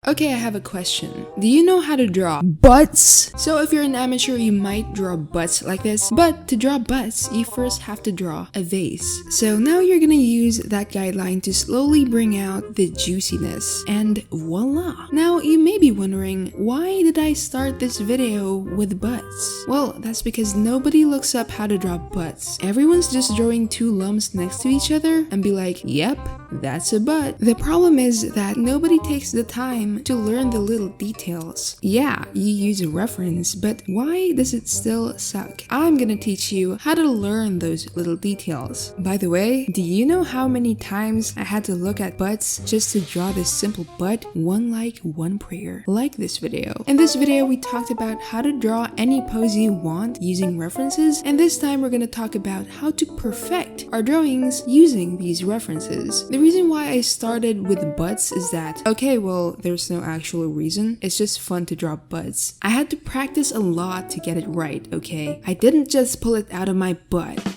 Okay, I have a question. Do you know how to draw butts? So if you're an amateur, you might draw butts like this, but to draw butts, you first have to draw a vase. So now you're gonna use that guideline to slowly bring out the juiciness, and voila! Now you may be wondering, why did I start this video with butts? Well, that's because nobody looks up how to draw butts. Everyone's just drawing two lumps next to each other and be like, yep, that's a butt. The problem is that nobody takes the time to learn the little details. Yeah, you use a reference, but why does it still suck? I'm gonna teach you how to learn those little details. By the way, do you know how many times I had to look at butts just to draw this simple butt? One like, one prayer. Like this video. In this video, we talked about how to draw any pose you want using references, and this time we're gonna talk about how to perfect our drawings using these references. The reason why I started with butts is that, okay, well, there's no actual reason. It's just fun to draw butts. I had to practice a lot to get it right, okay? I didn't just pull it out of my butt.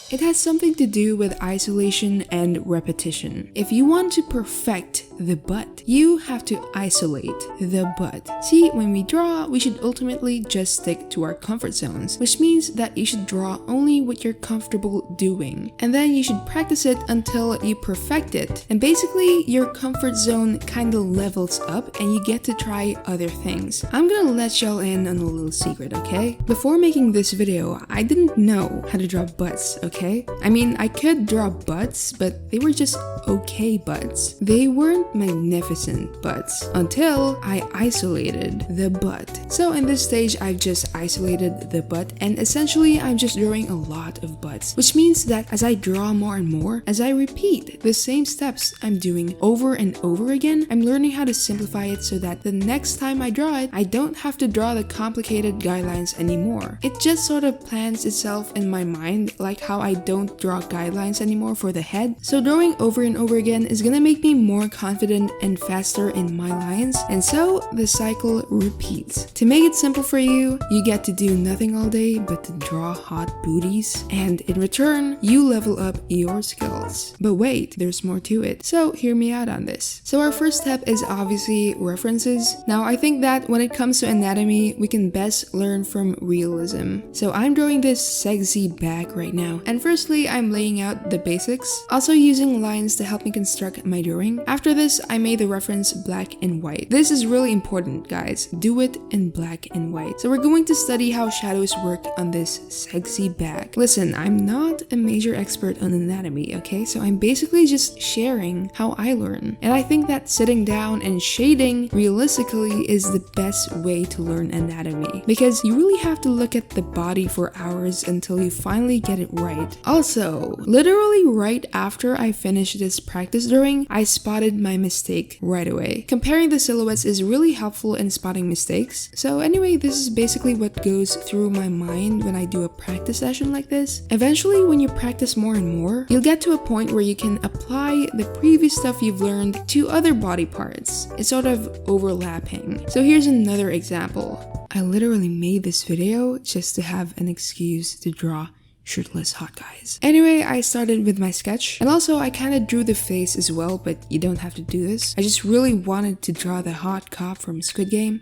It has something to do with isolation and repetition. If you want to perfect the butt, you have to isolate the butt. See, when we draw, we should ultimately just stick to our comfort zones, which means that you should draw only what you're comfortable doing. And then you should practice it until you perfect it. And basically, your comfort zone kind of levels up and you get to try other things. I'm gonna let y'all in on a little secret, okay? Before making this video, I didn't know how to draw butts, okay? I mean, I could draw butts, but they were just okay butts. They weren't magnificent butts until I isolated the butt. So in this stage, I've just isolated the butt, and essentially I'm just drawing a lot of butts, which means that as I draw more and more, as I repeat the same steps I'm doing over and over again, I'm learning how to simplify it so that the next time I draw it, I don't have to draw the complicated guidelines anymore. It just sort of plans itself in my mind, like how I don't draw guidelines anymore for the head. So drawing over and over again is gonna make me more confident and faster in my lines, and so the cycle repeats. To make it simple for you, you get to do nothing all day but to draw hot booties, and in return, you level up your skills. But wait, there's more to it. So hear me out on this. So our first step is obviously references. Now I think that when it comes to anatomy, we can best learn from realism. So I'm drawing this sexy back right now, and firstly, I'm laying out the basics, also using lines to help me construct my drawing. After this, I made the reference black and white. This is really important, guys. Do it in black and white. So we're going to study how shadows work on this sexy back. Listen, I'm not a major expert on anatomy, okay? So I'm basically just sharing how I learn. And I think that sitting down and shading realistically is the best way to learn anatomy, because you really have to look at the body for hours until you finally get it right. Also, literally right after I finished this practice drawing, I spotted my mistake right away. Comparing the silhouettes is really helpful in spotting mistakes. So anyway, this is basically what goes through my mind when I do a practice session like this. Eventually, when you practice more and more, you'll get to a point where you can apply the previous stuff you've learned to other body parts. It's sort of overlapping. So here's another example. I literally made this video just to have an excuse to draw shirtless hot guys. Anyway, I started with my sketch, and also I kind of drew the face as well, but you don't have to do this. I just really wanted to draw the hot cop from Squid Game.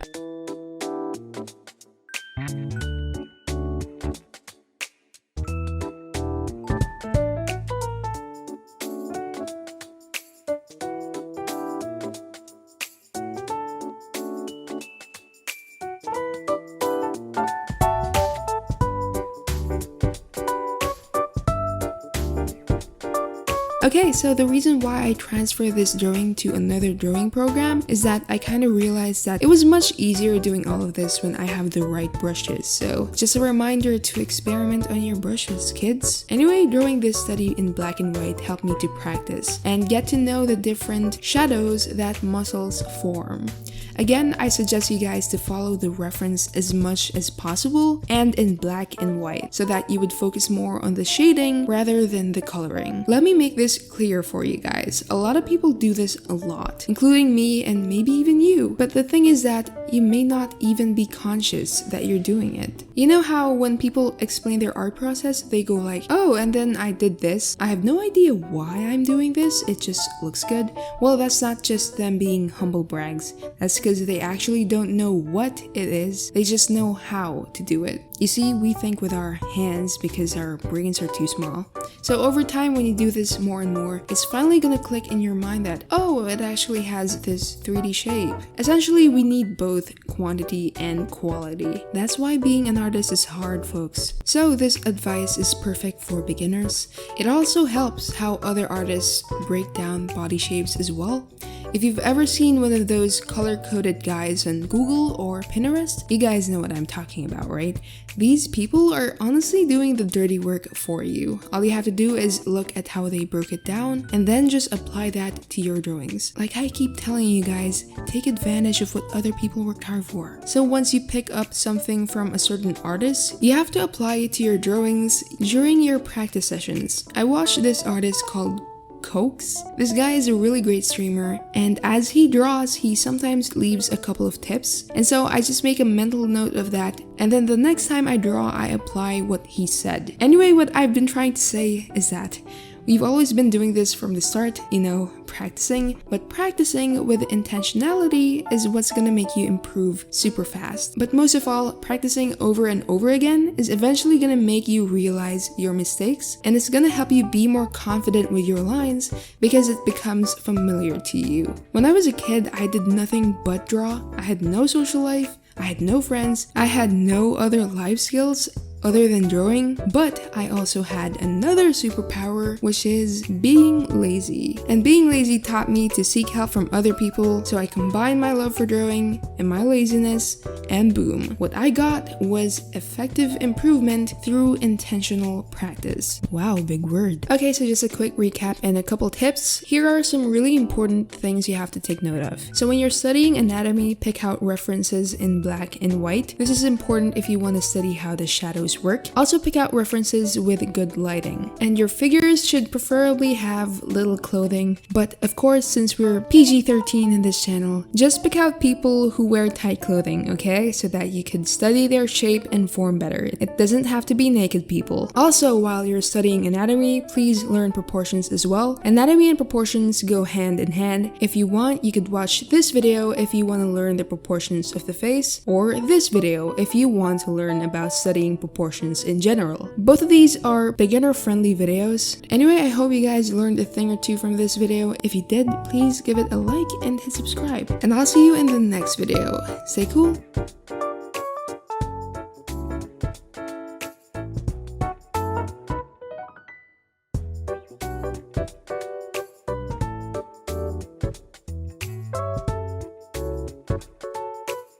Okay, so the reason why I transferred this drawing to another drawing program is that I kind of realized that it was much easier doing all of this when I have the right brushes. So just a reminder to experiment on your brushes, kids. Anyway, drawing this study in black and white helped me to practice and get to know the different shadows that muscles form. Again, I suggest you guys to follow the reference as much as possible and in black and white so that you would focus more on the shading rather than the coloring. Let me make this clear for you guys. A lot of people do this a lot, including me and maybe even you. But the thing is that you may not even be conscious that you're doing it. You know how when people explain their art process, they go like, oh, and then I did this. I have no idea why I'm doing this, it just looks good. Well, that's not just them being humble brags. That's because they actually don't know what it is, they just know how to do it. You see, we think with our hands because our brains are too small. So over time, when you do this more and more, it's finally gonna click in your mind that, oh, it actually has this 3D shape. Essentially, we need both quantity and quality. That's why being an artist is hard, folks. So this advice is perfect for beginners. It also helps how other artists break down body shapes as well. If you've ever seen one of those color-coded guys on Google or Pinterest, you guys know what I'm talking about, right? These people are honestly doing the dirty work for you. All you have to do is look at how they broke it down and then just apply that to your drawings. Like I keep telling you guys, take advantage of what other people worked hard for. So once you pick up something from a certain artist, you have to apply it to your drawings during your practice sessions. I watched this artist called Cokes. This guy is a really great streamer, and as he draws, he sometimes leaves a couple of tips, and so I just make a mental note of that, and then the next time I draw, I apply what he said. Anyway, what I've been trying to say is that we've always been doing this from the start, you know, practicing, but practicing with intentionality is what's gonna make you improve super fast. But most of all, practicing over and over again is eventually gonna make you realize your mistakes, and it's gonna help you be more confident with your lines because it becomes familiar to you. When I was a kid, I did nothing but draw. I had no social life, I had no friends, I had no other life skills other than drawing, but I also had another superpower, which is being lazy. And being lazy taught me to seek help from other people, so I combined my love for drawing and my laziness, and boom. What I got was effective improvement through intentional practice. Wow, big word. Okay, so just a quick recap and a couple tips. Here are some really important things you have to take note of. So when you're studying anatomy, pick out references in black and white. This is important if you want to study how the shadows work. Also pick out references with good lighting. And your figures should preferably have little clothing, but of course, since we're PG-13 in this channel, just pick out people who wear tight clothing, okay? So that you can study their shape and form better. It doesn't have to be naked people. Also, while you're studying anatomy, please learn proportions as well. Anatomy and proportions go hand in hand. If you want, you could watch this video if you want to learn the proportions of the face, or this video if you want to learn about studying proportions in general. Both of these are beginner-friendly videos. Anyway, I hope you guys learned a thing or two from this video. If you did, please give it a like and hit subscribe. And I'll see you in the next video. Stay cool!